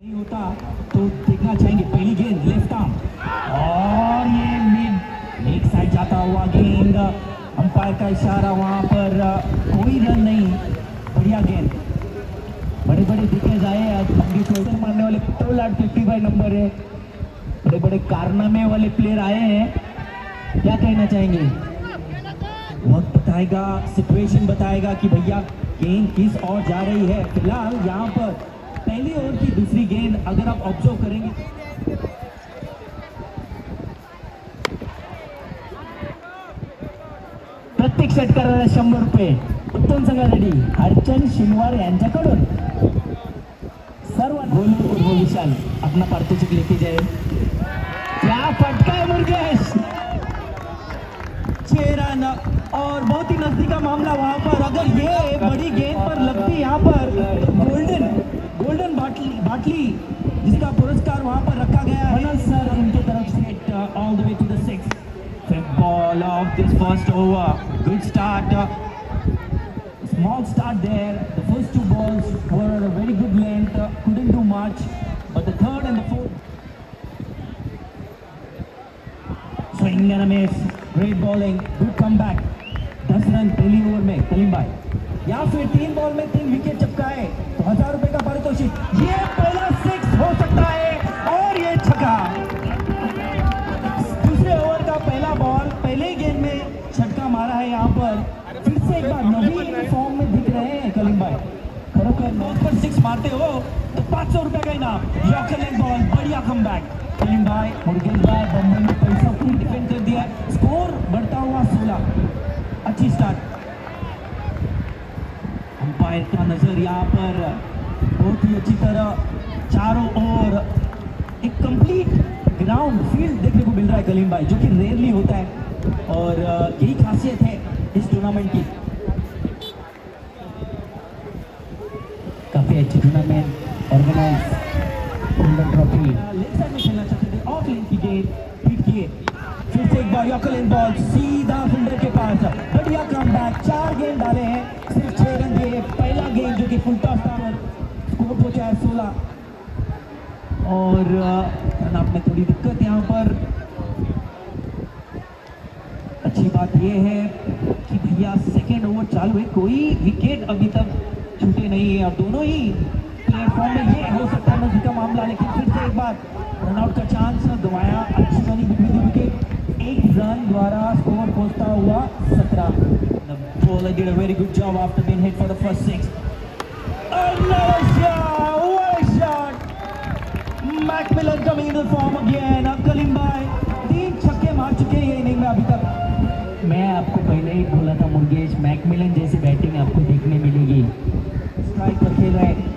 नहीं होता तो देखना चाहेंगे पहली गेंद लेफ्ट आर्म और ये मिड एक साइड जाता हुआ गेंद, अंपायर का इशारा, वहां पर कोई रन नहीं। बढ़िया गेंद, बड़े बड़े दिग्गज आए, मारने वाले 255 नंबर है, बड़े बड़े कारनामे वाले प्लेयर आए हैं। क्या कहना चाहेंगे? वक्त बताएगा, सिचुएशन बताएगा कि भैया गेंद किस ओर जा रही है। फिलहाल यहाँ पर पहली ओवर की दूसरी गेंद अगर आप ऑब्जर्व करेंगे, प्रत्येक षटकाराला 100 रुपये उत्तम संघासाठी हरचंद शिनवार यांच्याकडून सर्व गोलू विशाल अपना पारितोषिक लेके जाए। क्या फटका है मुर्गेश, 6 रन और बहुत ही नजदीक का मामला वहां पर। अगर ये बड़ी गेंद पर लगती यहाँ पर गोल्डन बाटली जिसका पुरस्कार वहां पर रखा गया है सर इनके तरफ से all the way to the 6th ball of this first over. Good start, small start there. The first 2 balls were at a very good length, couldn't do much, but the third and the fourth swing and a miss, great bowling, good comeback. 10 run पहली over में कलीम भाई, या फिर 3 ball में 3 wicket चपकाए तो 1000 रुपए का पारितोषिक। ये पहला 6 हो सकता है और ये छक्का। दूसरे ओवर का पहला बॉल, पहले गेंद में छक्का मारा है यहाँ पर। फिर से एक बार नवीन फॉर्म में दिख रहे हैं कलीम भाई। खरोखर नॉट पर 6 मारते हो तो 500 रुपए का इनाम। यॉर्कर लेग बॉल, बढ़िया कमबैक कलीम भाई। मुर्गेश भाई बम्बई में पैसा पूरी डिफेंड कर दिया, स्कोर बढ़ता हुआ 16। अच्छी स्टार्ट, अंपायर का नजर यहाँ पर बहुत ही अच्छी तरह चारों ओर एक कंप्लीट ग्राउंड फील्ड देखने को मिल रहा है कलीम भाई, जो कि रेयरली होता है और यही खासियत है इस टूर्नामेंट की। काफी अच्छी tournament organize, golden trophy. Left side में खेलना चाहते थे, ऑफ लेन की गेंद हिट किए, फिर से एक बार यॉर्कर लेन बॉल सीधा फील्डर के पास। बढ़िया कमबैक, 4 गेंद डाले हैं, सिर्फ 6 रन दिए। पहला गेंद जो कि फुल टॉस था, स्कोर पहुंचा है 16 और रनआउट में थोड़ी दिक्कत यहाँ पर। अच्छी बात यह है कि भैया सेकेंड ओवर चालू है, कोई विकेट अभी तक छूटे नहीं है और दोनों ही प्लेटफॉर्म में ये हो सकता है नजदीक का मामला। लेकिन फिर से एक बार रनआउट का चांस गंवाया, अच्छी रनिंग विकेट, 1 रन द्वारा स्कोर पहुंचता हुआ 17। The bowler did a very good job after being hit for the first 6. Another shot, what a shot! Macmillan coming into form again. Kaleem भाई 3 छक्के मार चुके हैं ये इनिंग में अभी तक। मैं आपको पहले ही बोला था मुर्गेश, मैकमिलन जैसी बैटिंग आपको देखने मिलेगी। स्ट्राइक पर खेल रहे हैं,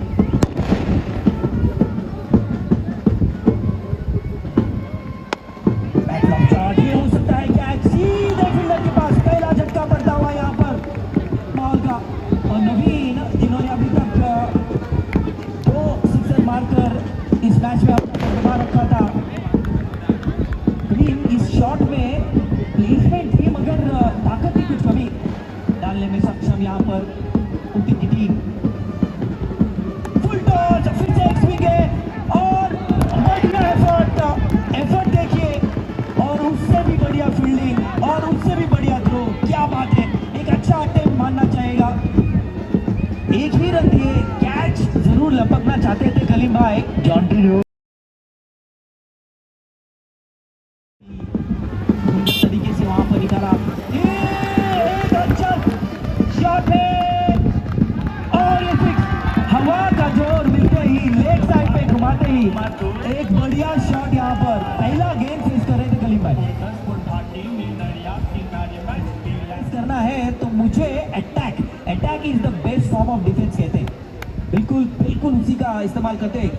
मैच में दबा रखा था। इस शॉट में प्लेसमेंट थी मगर ताकत की कुछ कमी डालने में सक्षम यहाँ पर उनकी टीम। फुल टॉस, फिर से एक स्विंग है और बढ़िया एफर्ट देखिए, और उससे भी बढ़िया फील्डिंग और उससे भी बढ़िया थ्रो। क्या बात है, एक अच्छा अटेम्प्ट मानना चाहेगा। 1 ही रन दिए, कैच जरूर लपकना चाहते थे कलीम भाई। जॉन्ट्री तरीके से वहां पर निकाला, एक अच्छा शॉट है और ये सिक्स। हवा का जोर मिलते ही, लेग साइड पे घुमाते ही एक बढ़िया शॉट यहाँ पर। पहला गेंद फेस कर रहे थे कलीम भाई। करना है तो मुझे attack is the best form of defence कहते हैं, बिल्कुल उसी का इस्तेमाल करते हैं।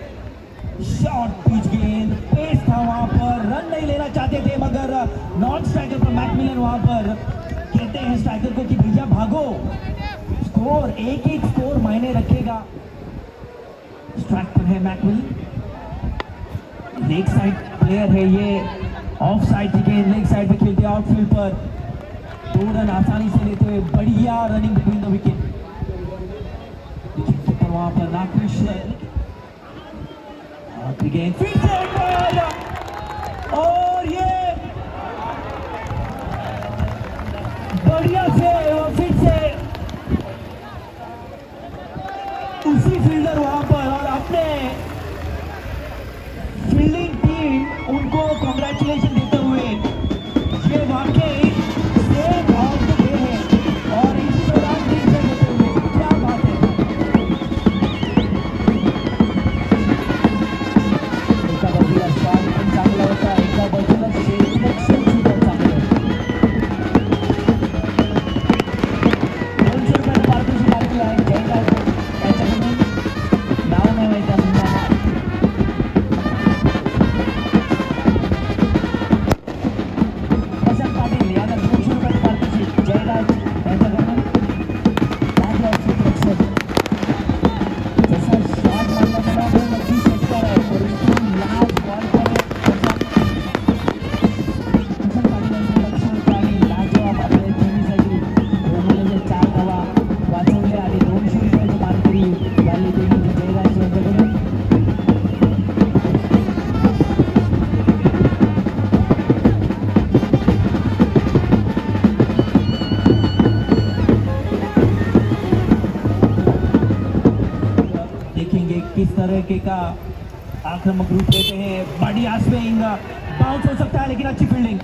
शॉर्ट पिच गेंद, पेस था वहां पर, रन नहीं लेना चाहते थे मगर नॉन स्ट्राइकर पर मैकमिलन वहां पर कहते हैं स्ट्राइकर को कि भैया भागो, स्कोर एक स्कोर मायने रखेगा। स्ट्राइक पर है मैकमिलन, लेग साइड प्लेयर है ये, ऑफ साइड की गेंद लेग साइड पे खेलते हैं, आउटफील्ड पर 2 रन आसानी से लेते हुए। बढ़िया रनिंग बिटवीन द विकेट, वहां पर नाकृष आखिरी गेंद फिर से एक बॉल और ये बढ़िया से फिर से उसी फील्डर वहां पर और अपने फील्डिंग टीम उनको कांग्रेचुलेशन देते हुए ये वाकई सेव ऑफ द डे है और इसी दौरान ठीक से देते हुए क्या बात है। एका बाजूला शॉट पण चांगला होता, एका बाजूला क्षेत्ररक्षण सुद्धा चांगलं होतं. 200 रुपयाचं पारितोषिक आलेलं आहे जयराज त्याच्याकडून. नाव नाही माहिती आपल्याला. प्रशांत पाटील याला 200 रुपयाचं पारितोषिक जयराज यांच्याकडून. लागलं क्षेत्ररक्षण. जसा शॉट मारला त्याला तो नक्की षटकार आहे परंतु लास्ट बॉल पर प्रशांत पाटील यांचं लक्ष होतं आणि लाजवाब आपल्या टीमसाठी गोलंदाजाने 4 धावा वाचवल्या आणि 200 रुपयाचं मानकरी झाले ते म्हणजे जयराज यांच्याकडून. देखेंगे किस तरह के का आक्रामक रूप लेते हैं. बढ़िया स्विंग, बाउंस हो सकता है लेकिन अच्छी फील्डिंग.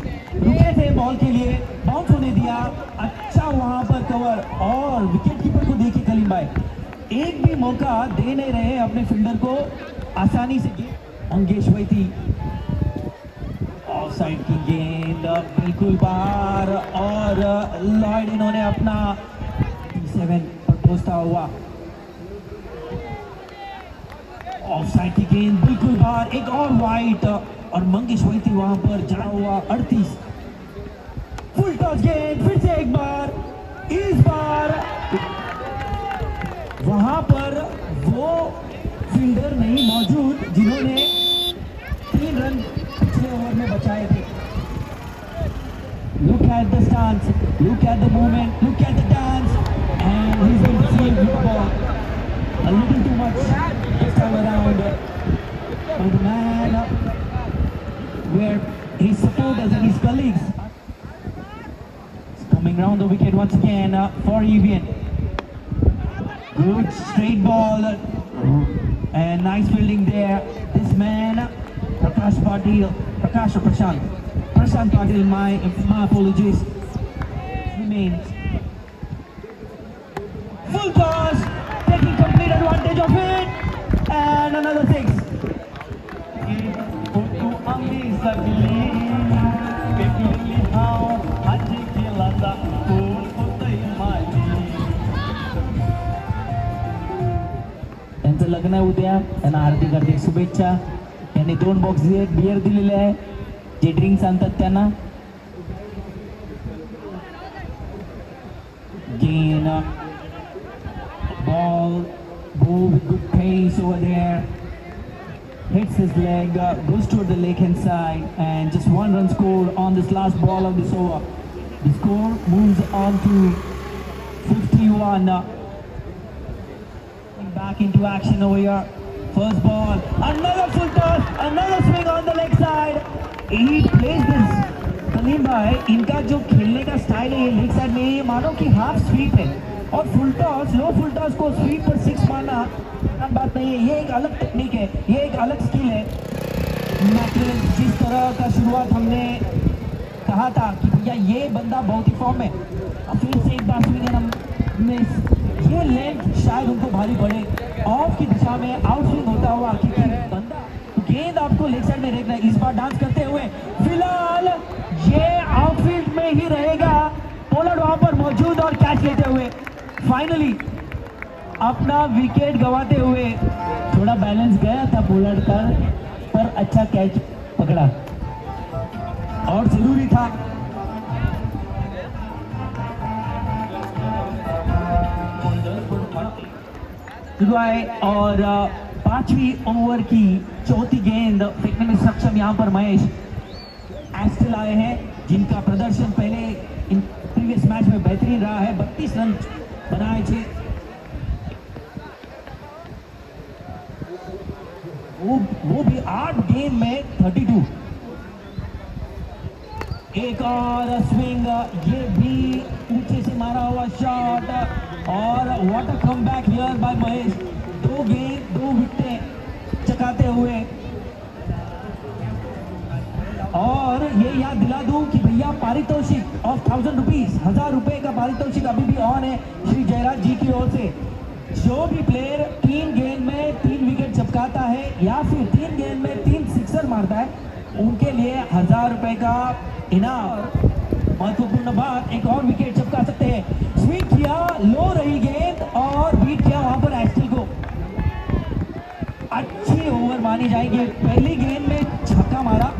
रुके थे बॉल के लिए, बाउंस होने दिया. अच्छा वहां पर कवर और विकेट कीपर को देखिए कलीम भाई एक भी मौका दे नहीं रहे अपने फील्डर को आसानी से. अंगेश वैती ऑफ साइड की गेंद बिल्कुल बाहर और लॉयड इन्होंने अपना 7 पर पहुंचता हुआ. ऑफ साइड की गेंद बिल्कुल बाहर, एक और वाइट और मंगेश वैती वहां पर जड़ा हुआ 38. फुल टॉस गेंद फिर से एक बार, इस बार वहां पर वो फील्डर नहीं मौजूद जिन्होंने 3 रन पिछले ओवर में बचाए थे. Look at the stance, look at the movement, look at the dance, and he's been deceived with the ball a little too much this time around. But the man where his supporters and his colleagues is coming round the wicket once again for Evian. Good straight ball and nice fielding there. This man, Prakash Patil, Prakash or Prashant? Prashant Patil, my apologies. Remains. Full toss, taking complete advantage of it, and another 6. त्यांचं लग्न आहे उद्या, त्यांना हार्दिक हार्दिक शुभेच्छा. त्यांनी 2 box beer दिलेले आहे जे drinks आणतात त्यांना. Gain ball, move with good pace over there, hits his leg, goes toward the leg hand side, and just 1 run scored on this last ball of this over. The score moves on to 51. Back into action over here. First ball, another full toss, another swing on the leg side. He plays this. Salim भाई, इनका जो खेलने का style है ये leg side में, ये मानो कि हाफ स्वीप है और फुल टॉस, लो फुल टॉस को स्वीप पर 6 मारना बात नहीं है. ये एक अलग टेक्निक है, ये एक अलग स्किल है. मैकरेल जिस तरह का शुरुआत हमने कहा था कि भैया ये बंदा बहुत ही फॉर्म में, फिर से एक बार स्विंग हम ये लेंथ शायद उनको भारी पड़े. ऑफ की दिशा में आउट स्विंग होता हुआ क्योंकि बंदा गेंद आपको लेग साइड में देखना है. इस बार डांस करते हुए फिलहाल ये आउटफील्ड में ही रहेगा. पोलर्ड वहां पर मौजूद और कैच लेते हुए फाइनली अपना विकेट गंवाते हुए. थोड़ा बैलेंस गया था पोलर्ड पर अच्छा कैच पकड़ा और जरूरी था. और 5वीं ओवर की 4थी गेंद फेंकने में सक्षम यहां पर महेश एस्टल आए हैं जिनका प्रदर्शन पहले इन प्रीवियस मैच में बेहतरीन रहा है. 32 रन बनाए थे. वो भी 8 गेंद में 32। एक और स्विंग, ये भी ऊंचे से मारा हुआ शॉट और what a comeback here bye Mahesh. 2 गेंद 2 विकेटें चकाते हुए। और ये याद दिला दूं कि भैया पारितोषिक ऑफ 1000 रुपीज, 1000 रुपए का पारितोषिक अभी भी ऑन है श्री जयराज जी की ओर से। जो भी प्लेयर 3 गेंद में 3 विकेट चपकाता है या फिर 3 गेंद में 3 सिक्सर मारता है, उनके लिए 1000 रुपए का इनाम। महत्वपूर्ण बात, एक और विकेट चपका सकते हैं। स्विंग किया, लो रही गेंद और बीट किया वहां पर एस्टल को। अच्छी ओवर मानी जाएगी। पहली गेंद में छक्का मारा,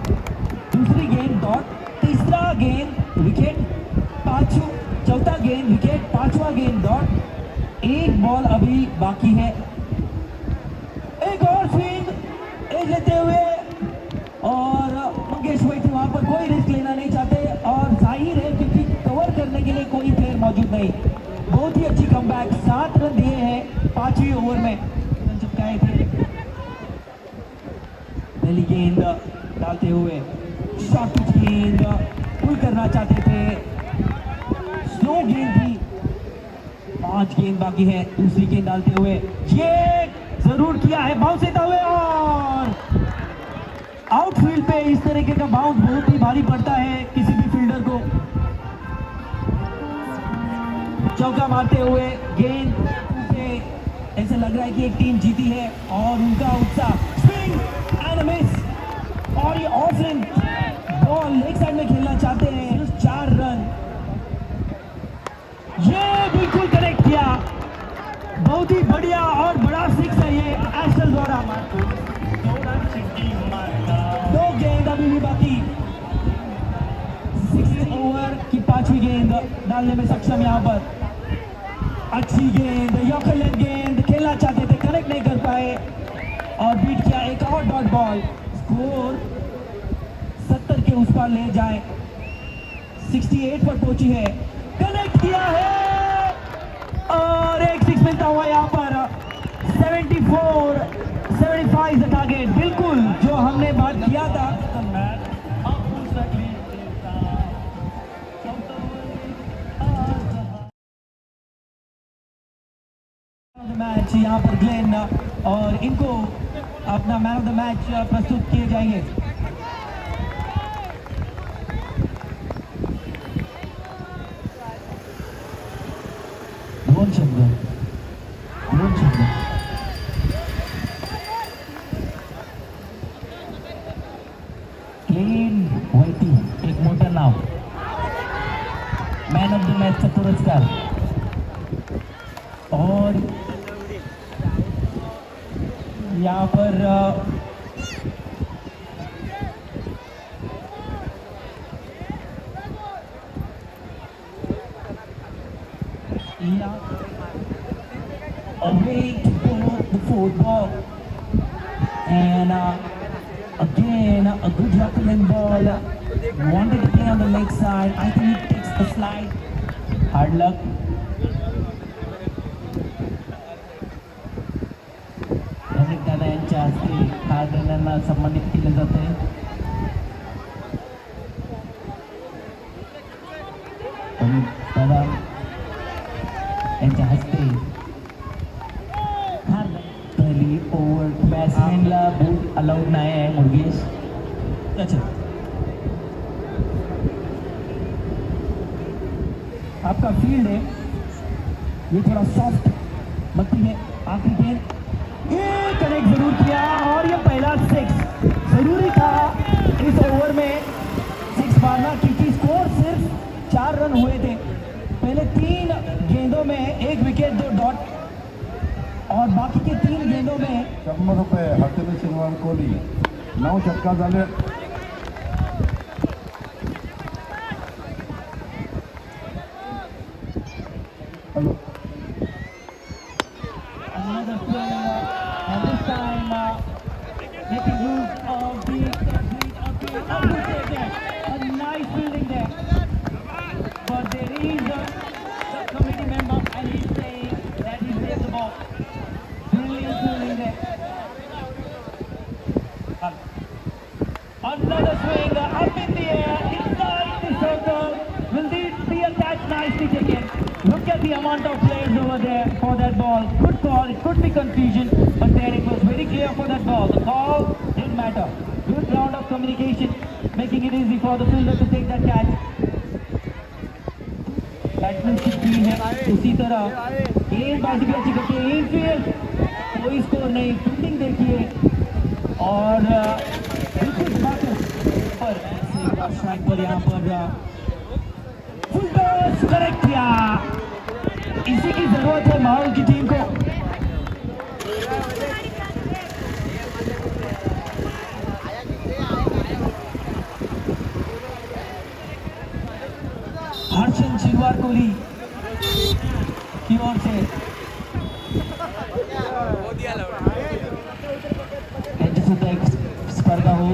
दूसरी गेंद डॉट, तीसरा गेंद विकेट, चौथा गेंद विकेट, पांचवा गेंद डॉट। एक बॉल अभी बाकी है। एक और स्विंग एज लेते हुए और मंगेश वही वहां पर कोई रिस्क लेना नहीं चाहते और जाहिर है क्योंकि कवर करने के लिए कोई प्लेयर मौजूद नहीं। बहुत ही अच्छी कमबैक, 7 रन दिए हैं 5वीं ओवर में, रन चिपकाए थे। पहली गेंद डालते हुए शॉर्ट पिच गेंद पुल करना चाहते थे, स्लो गेंद थी। 5 गेंद बाकी है। दूसरी गेंद डालते हुए ये जरूर किया है, बाउंस देता हुए और आउटफील्ड पे इस तरीके का बाउंस बहुत ही भारी पड़ता है किसी भी फील्डर को। चौका मारते हुए गेंद से ऐसे लग रहा है कि एक टीम जीती है और उनका उत्साह। स्विंग एंड मिस और ये of swing ball leg side में खेलना चाहते हैं। 4 रन, ये बिल्कुल करेक्ट किया। बहुत ही बढ़िया और बड़ा सिक्स है ये एस्टल द्वारा। 2 गेंद अभी भी बाकी। 6 ओवर की 5वीं गेंद डालने में सक्षम यहाँ पर। अच्छी गेंद, यॉर्कर लेंथ गेंद खेलना चाहते थे, कनेक्ट नहीं कर पाए और बीट किया। एक और डॉट बॉल, स्कोर 70 के उस पर ले जाए, 68 पर पहुंची है। कनेक्ट किया है और एक सिक्स मिलता हुआ यहाँ पर। 75 इज द टारगेट, बिल्कुल जो हमने बात किया था। मैच यहाँ पर ग्लेन और इनको अपना मैन ऑफ द मैच प्रस्तुत किए जाएंगे। भुवन शंकर, क्लीन व्हाइटी, एक मोठं नाव, मॅन ऑफ द मॅचचा पुरस्कार। और यहाँ पर away to go the 4th ball and again a good Jacqueline ball, wanted to play on the leg side. I think he takes the slide. Hard luck. धनिक दादा यांच्या हस्ते हार्ड रनरना सन्मानित केले जाते। दादा यांच्या हस्ते पहली ओवर बॅट्समॅनला बूट अलाउड नाही आहे मुरगेश। अच्छा, आपका फील्ड है ये थोड़ा सॉफ्ट मट्टी है। आखिरी गेंद ये कनेक्ट जरूर किया और ये पहला 6 जरूरी था इस ओवर में 6 मारना क्योंकि स्कोर सिर्फ 4 रन हुए थे। पहले 3 गेंदों में 1 विकेट 2 डॉट और बाकी के 3 गेंदों में 100 रुपये हरतेने श्रीमान कोहली 9 छक्का झाले। Hello another swing and this time making use of the complete opposite there. A nice fielding there, but there is a subcommittee member and he's saying that he saved the ball. Brilliant fielding there. the amount of players over there for that ball. Good call. It could be confusion, but there it was very clear for that ball. The call didn't matter. Good round of communication, making it easy for the fielder to take that catch. बैट्समैनशिप की है उसी तरह गेंदबाजी भी अच्छी करती है। Enfield कोई स्कोर नहीं, फील्डिंग देखिए और बिल्कुल पर स्ट्राइक पर यहाँ पर फुल टॉस करेक्ट किया। इसी की जरूरत है माहौल की टीम को। हर्षन शिलवार कोहली की ओर से स्पर्धा हो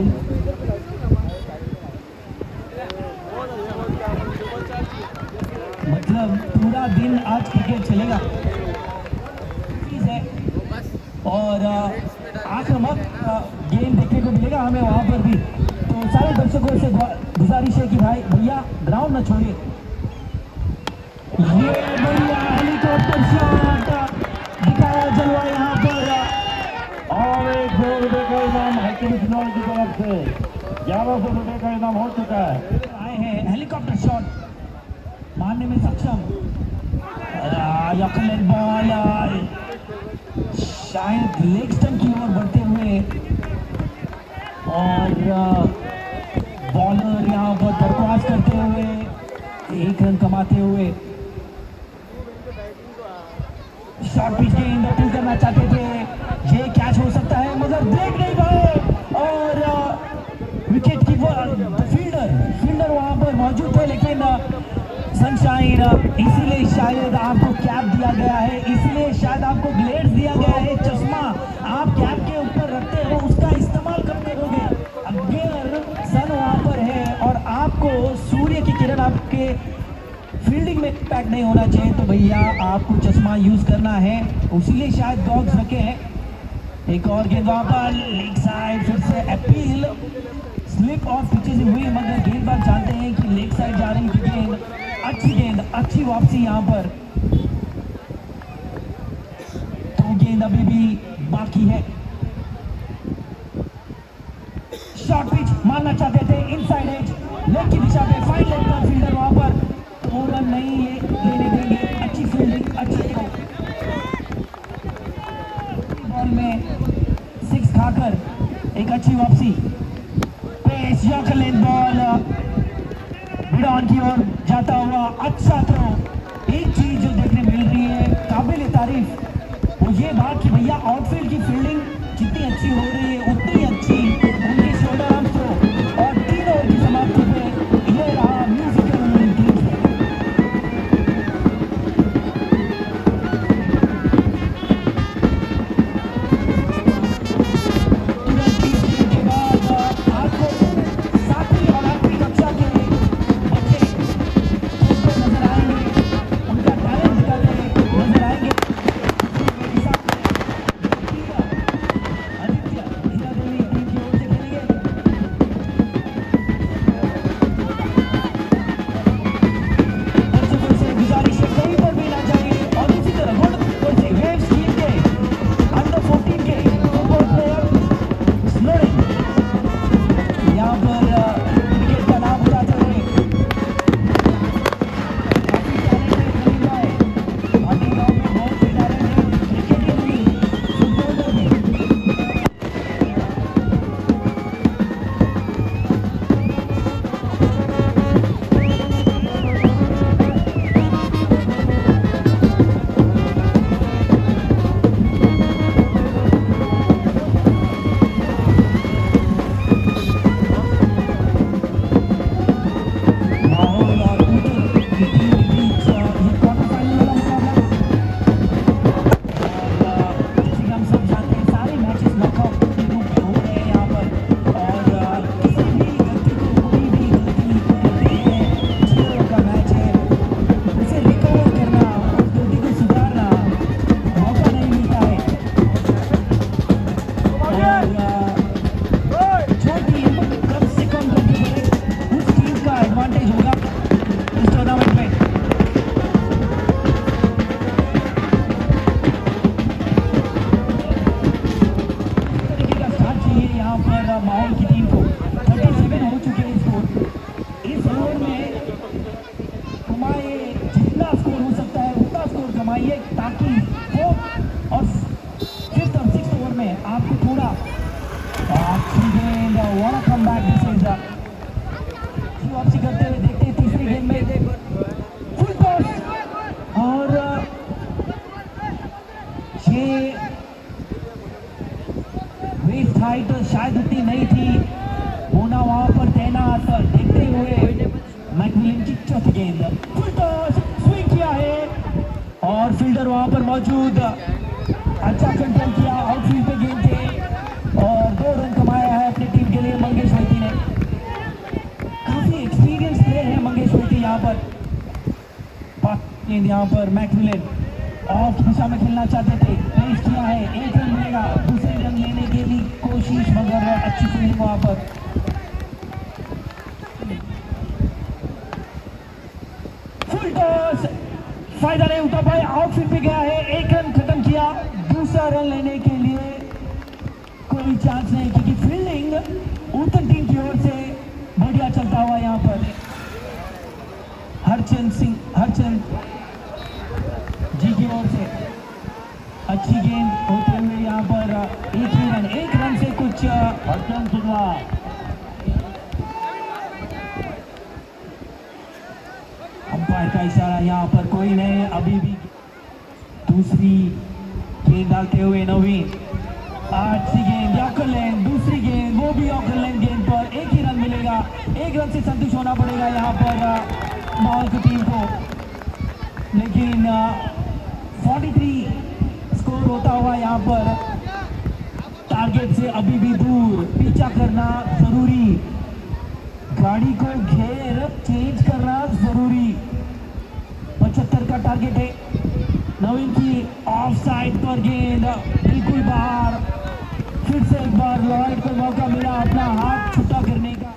मतलब पूरा दिन आज क्रिकेट चलेगा और आक्रामक गेम देखने को मिलेगा हमें वहां पर भी। तो सारे दर्शकों से गुजारिश है कि भाई भैया ग्राउंड न छोड़िए। ये बढ़िया हेलीकॉप्टर शॉट दिखाया जलवा यहाँ पर और 100 रुपए का इनाम हैकिंग फिनॉल की तरफ से 1100 रुपए का इनाम हो चुका है। आए हैं हेलीकॉप्टर शॉट मारने में सक्षम। यकलेट बॉल शायद लेग स्टंप की ओर बढ़ते हुए और बॉलर यहाँ पर दरख्वास्त करते हुए 1 रन कमाते हुए। शॉर्ट पिच गेंद अपील करना चाहते थे, ये कैच हो सकता है मगर देख नहीं पाए और विकेट कीपर फील्डर वहां पर मौजूद थे लेकिन सनशाइन इसीलिए शायद आपको कैप दिया गया है, इसलिए शायद आपको ग्लेड्स दिया गया है। चश्मा आप कैप के ऊपर रखते हो उसका इस्तेमाल कब करोगे? अगर सन वहां पर है और आपको सूर्य की किरण आपके फील्डिंग में इम्पैक्ट नहीं होना चाहिए तो भैया आपको चश्मा यूज करना है, इसीलिए शायद डॉग्स रखे हैं। एक और गेंद वहां पर लेग साइड, फिर से अपील स्लिप ऑफ पिचेस हुई मगर गेंदबाज जानते हैं कि लेग साइड जा रही थी गेंद। अच्छी वापसी यहाँ पर। तो गेंद अभी भी बाकी है। शॉर्ट पिच मारना चाहते थे इनसाइड एज, लेग की दिशा में फाइन लेग पर फील्डर वहां पर 2 रन नहीं लेने देंगे। अच्छी फील्डिंग अच्छी थ्रो, बॉल में 6 खाकर एक अच्छी वापसी। पेस यॉर्कर बॉल मिड-ऑन की ओर जाता हुआ अच्छा थ्रो। एक चीज जो देखने मिल रही है काबिल तारीफ वो ये बात कि भैया आउटफील्ड की फील्डिंग जितनी अच्छी हो रही है उतनी अच्छी उनकी शोल्डर आर्म थ्रो और 3 ओवर की समाप्ति पे ये रहा म्यूजिकल में आपको थोड़ा अच्छी गेंद, what a comeback this is. वापसी करते हुए देखते हैं तीसरी गेंद में फुल टॉस, और ये वेस्ट हाइट शायद उतनी नहीं थी होना वहां पर तैनात, देखते हुए मैकमिलन की चौथी गेंद फुल टॉस स्विंग किया है, और फील्डर वहां पर मौजूद, अच्छा कंट्रोल किया, आउटफील्ड पे गेंद थे और 2 रन कमाया है अपनी टीम के लिए मंगेश वैती ने। काफी एक्सपीरियंस प्लेयर है मंगेश वैती यहाँ पर। यहाँ पर मैकमिलन ऑफ दिशा में खेलना चाहते थे, पेश किया है, 1 रन मिलेगा, दूसरे रन लेने के लिए कोशिश, मगर अच्छी फील्डिंग वहां पर। फुल टॉस, फायदा नहीं उठा पाए, आउटफील्ड पे गया है, 1 रन खत्म किया, दूसरा रन लेने के लिए कोई चांस नहीं, क्योंकि फील्डिंग उत्तर टीम की ओर से बढ़िया चलता हुआ यहाँ पर हरचंद जी की ओर से अच्छी गेंद होते हुए यहाँ पर एक रन से कुछ हरचंद सिन्हा अंपायर का इशारा, यहाँ पर कोई नहीं, अभी भी दूसरी गेंद डालते हुए नवीन, अच्छी गेंद यॉर्कर लैंड, दूसरी गेंद वो भी यॉर्कर लैंड गेंद पर, 1 ही रन मिलेगा, 1 रन से संतुष्ट होना पड़ेगा यहाँ पर माहौल की टीम को, लेकिन 43 स्कोर होता हुआ यहाँ पर टारगेट से अभी भी दूर, पीछा करना जरूरी, गाड़ी को घेर चेंज करना जरूरी। 75 का टारगेट है, नवीन की ऑफ साइड पर गेंद बिल्कुल बाहर, फिर से एक बार लॉयड को मौका मिला अपना हाथ छुट्टा करने का।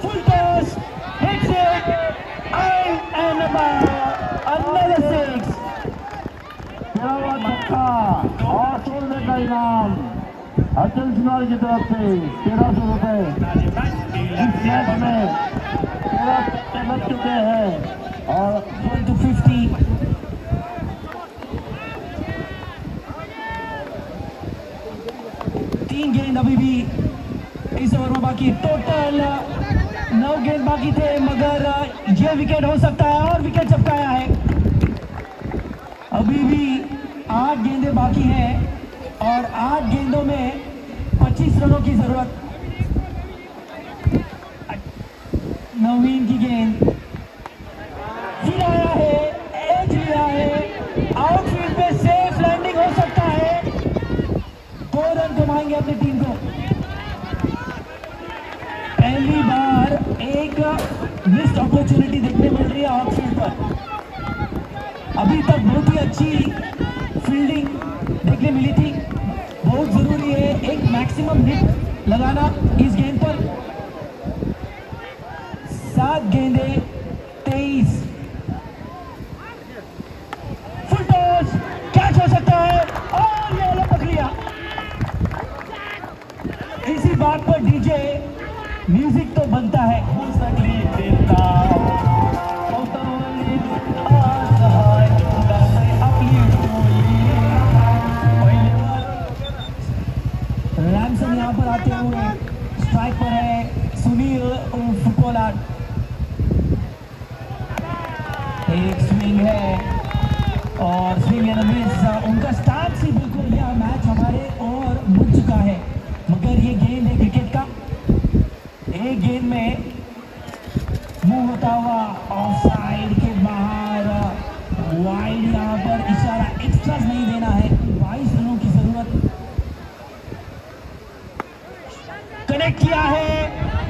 Full toss, hits it and another 6। और 100 रुपए का इनाम हरचंद सिन्हा की तरफ से 1300 रुपए। इस मैच में 13 छक्के लग चुके हैं और 1-50। तीन गेंद अभी भी इस ओवर में बाकी, टोटल 9 गेंद बाकी थे, मगर यह विकेट हो सकता है, और विकेट चपकाया है। अभी भी 8 गेंदें बाकी हैं और 8 गेंदों में 25 रनों की जरूरत। नवीन की गेंद फिर आया है, एज लिया है, आउटफील्ड पे सेफ लैंडिंग हो सकता है, 2 रन कमाएंगे अपनी टीम को। पहली बार एक मिस्ड अपॉर्चुनिटी देखने मिल रही है आउटफील्ड पर। अभी तक बहुत ही अच्छी फील्डिंग देखने मिली थी, बहुत जरूरी है एक मैक्सिमम हिट लगाना इस गेंद पर। 7 गेंदे 23। फुल टॉस, कैच हो सकता है और ये वाला पकड़ लिया। इसी बात पर डीजे म्यूजिक तो बनता है। रैमसन यहाँ पर आते हुए स्ट्राइक पर है, सुनील फुटबॉलर, एक स्विंग है और स्विंग एंड मिस। उनका स्टार्ट ही बिल्कुल, यह मैच हमारे और मुड़ चुका है, मगर ये गेंद है क्रिकेट का, एक गेंद में मूव होता हुआ ऑफ साइड के बाहर, वाइड, यहाँ पर इशारा एक्स्ट्रा नहीं देना है, 22 रनों की जरूरत। कनेक्ट किया है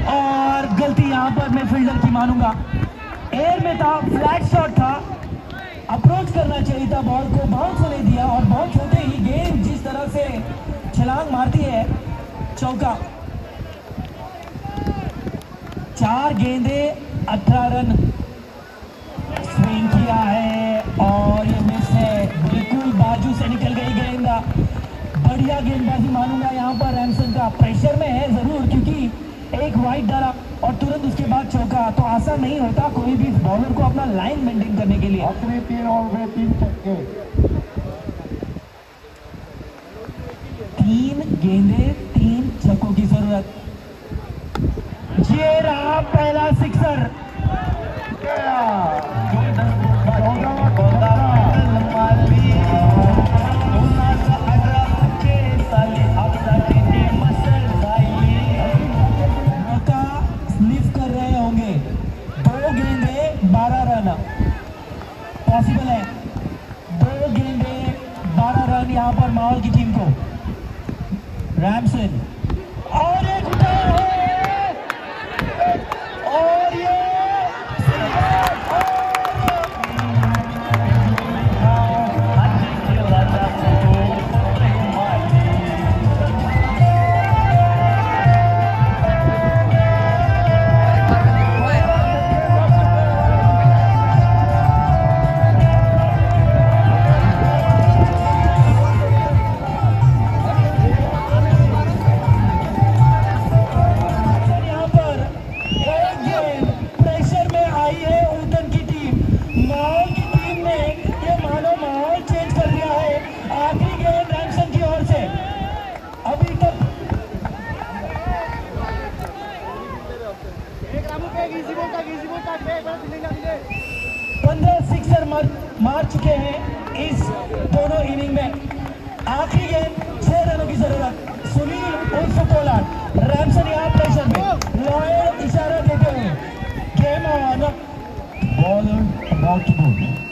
और गलती यहाँ पर मैं फील्डर की मानूंगा, एयर में था, फ्लैट शॉट था, अप्रोच करना चाहिए था बॉल को, बाउंस होने दिया और बाउंस होते ही गेंद जिस तरह से छलांग मारती है, चौका। 4 गेंदे 18 रन, स्विंग किया है और ये मिस है, बिल्कुल बाजू से निकल गई गेंद। बढ़िया गेंदबाजी मानूंगा यहाँ पर रैमसन का, प्रेशर में है जरूर क्योंकि एक वाइड डाला और तुरंत उसके बाद चौका, तो आसान नहीं होता कोई भी बॉलर को अपना लाइन मेंटेन करने के लिए। अपने 3 ओवर में 3 छक्के। गेंदे, 3 छक्कों की जरूरत। ये रहा पहला सिक्सर। मौका स्निफ कर रहे होंगे। 2 गेंदे 12 रन पॉसिबल है। 2 गेंदे 12 रन यहाँ पर माहौल की टीम को। रैमसन और एक उठा है और ये सिक्सर मार चुके हैं इस दोनों इनिंग में। आखिरी गेंद 6 रनों की जरूरत। सुनील उर्फ पोलार्ड, रैमसन यहाँ प्रेशर में, लॉयर इशारा देते हुए game on, bowler about to ball.